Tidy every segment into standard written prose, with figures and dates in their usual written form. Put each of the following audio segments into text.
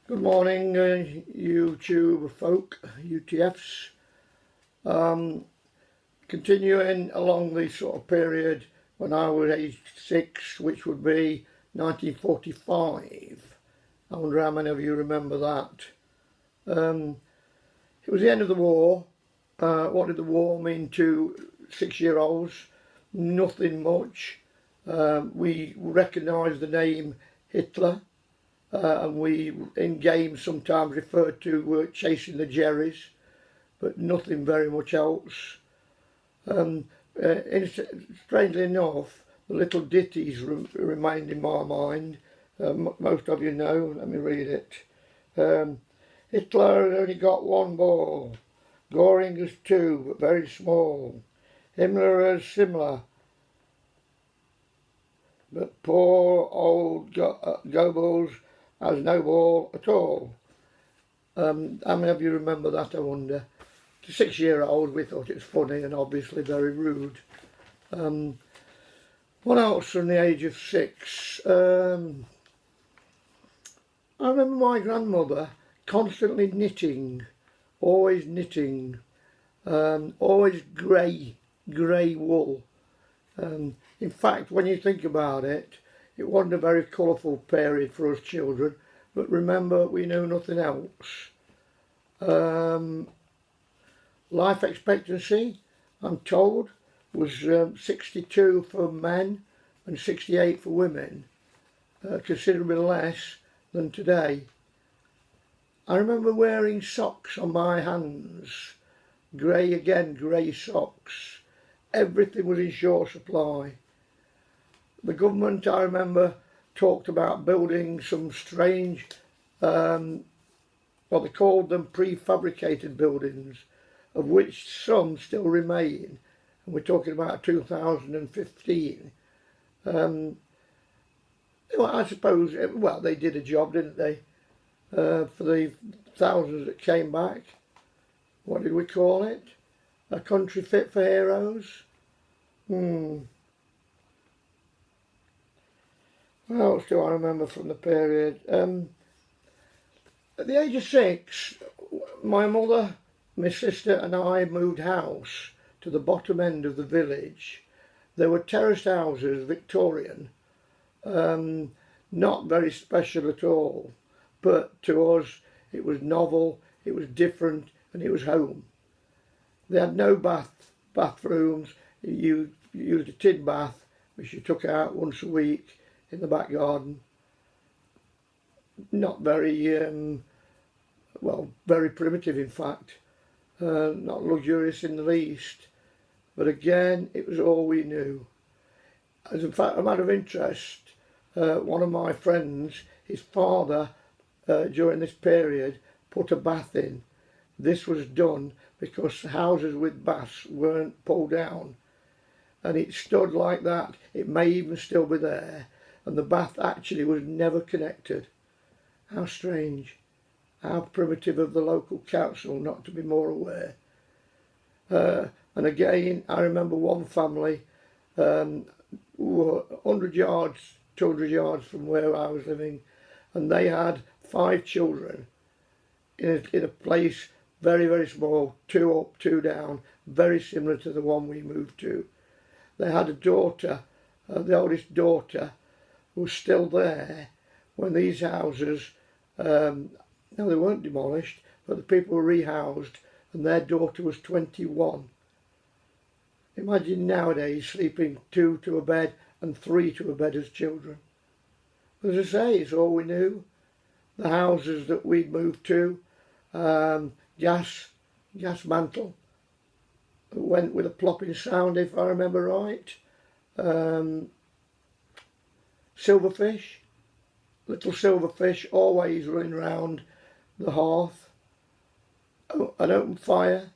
Good morning, YouTube folk, UTFs. Continuing along the sort of period when I was aged 6, which would be 1945. I wonder how many of you remember that. It was the end of the war. What did the war mean to 6-year-olds? Nothing much. We recognised the name Hitler. And we in games sometimes refer to chasing the Jerrys, but nothing very much else. Strangely enough, the little ditties remained in my mind. Most of you know, let me read it. Hitler has only got one ball, Göring has two, but very small. Himmler has similar, but poor old Goebbels has no ball at all. How many of you remember that, I wonder? To 6-year-olds, we thought it was funny and obviously very rude. What else from the age of 6? I remember my grandmother constantly knitting, always knitting, always grey wool. In fact, when you think about it, it wasn't a very colourful period for us children, but remember, we knew nothing else. Life expectancy, I'm told, was 62 for men and 68 for women, considerably less than today. I remember wearing socks on my hands, grey socks. Everything was in short supply. The government, I remember, talked about building some strange, they called them prefabricated buildings, of which some still remain, and we're talking about 2015. I suppose, well, they did a job, didn't they, for the thousands that came back. What did we call it? A country fit for heroes? What else do I remember from the period? At the age of 6, my mother, my sister and I moved house to the bottom end of the village. There were terraced houses, Victorian, not very special at all, but to us it was novel, it was different and it was home. They had no bathrooms. You used a tin bath which you took out once a week in the back garden. Not very, very primitive in fact, not luxurious in the least, but again it was all we knew. As in fact, a matter of interest, one of my friends, his father during this period put a bath in. This was done because houses with baths weren't pulled down, and it stood like that. It may even still be there, and the bath actually was never connected. How strange, how primitive of the local council not to be more aware. And again, I remember one family who were 100 yards, 200 yards from where I was living, and they had 5 children in a place very, very small, 2 up, 2 down, very similar to the one we moved to. They had a daughter, the oldest daughter, who was still there when these houses, no, they weren't demolished, but the people were rehoused, and their daughter was 21. Imagine nowadays sleeping 2 to a bed and 3 to a bed as children. But as I say, it's all we knew. The houses that we'd moved to, gas mantle, went with a plopping sound if I remember right. Silverfish, little silverfish always running round the hearth. An open fire.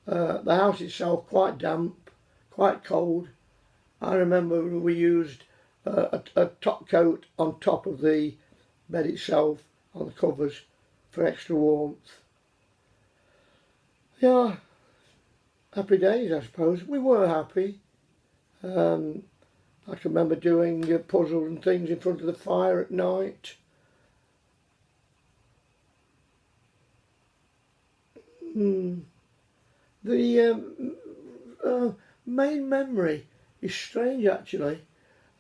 The house itself quite damp, quite cold. I remember we used a top coat on top of the bed itself, on the covers, for extra warmth. Yeah, happy days, I suppose. We were happy. I can remember doing puzzles and things in front of the fire at night. The main memory is strange actually.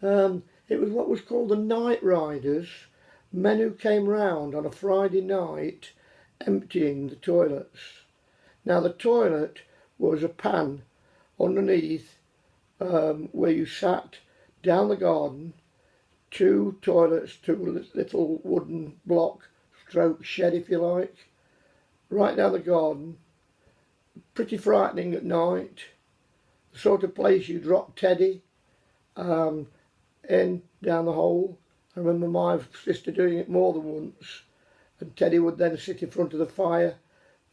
It was what was called the Night Riders, men who came round on a Friday night emptying the toilets. Now the toilet was a pan underneath where you sat down the garden, two toilets, two little wooden block stroke shed if you like, right down the garden. Pretty frightening at night, the sort of place you drop Teddy in down the hole. I remember my sister doing it more than once, and Teddy would then sit in front of the fire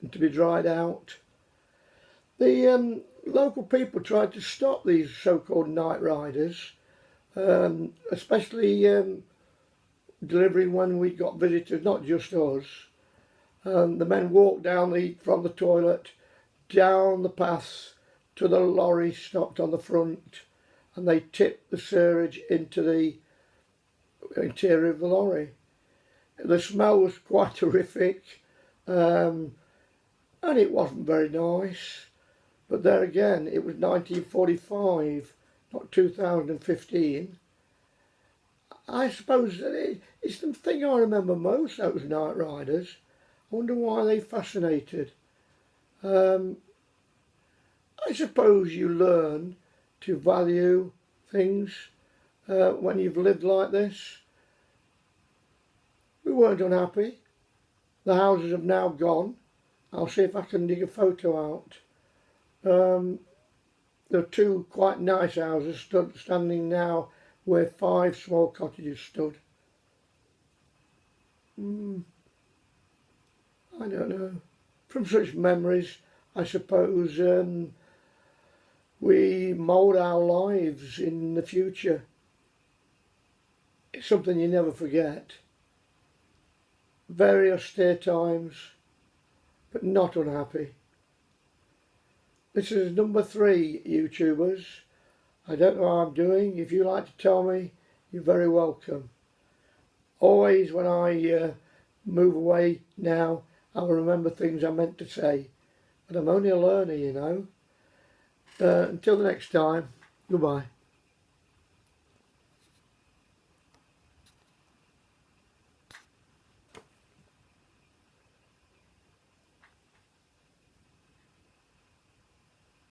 and to be dried out. The local people tried to stop these so-called night riders, especially delivering when we got visitors, not just us. The men walked down from the toilet down the path to the lorry stopped on the front, and they tipped the sewage into the interior of the lorry. The smell was quite horrific, and it wasn't very nice. But there again, it was 1945, not 2015. I suppose it's the thing I remember most, those night riders. I wonder why they fascinated. I suppose you learn to value things when you've lived like this. We weren't unhappy. The houses have now gone. I'll see if I can dig a photo out. There are two quite nice houses standing now where 5 small cottages stood. I don't know. From such memories, I suppose we mould our lives in the future. It's something you never forget. Very austere times, but not unhappy. This is number 3, YouTubers. I don't know how I'm doing. If you like to tell me, you're very welcome. Always when I move away now, I'll remember things I meant to say. But I'm only a learner, you know. Until the next time, goodbye.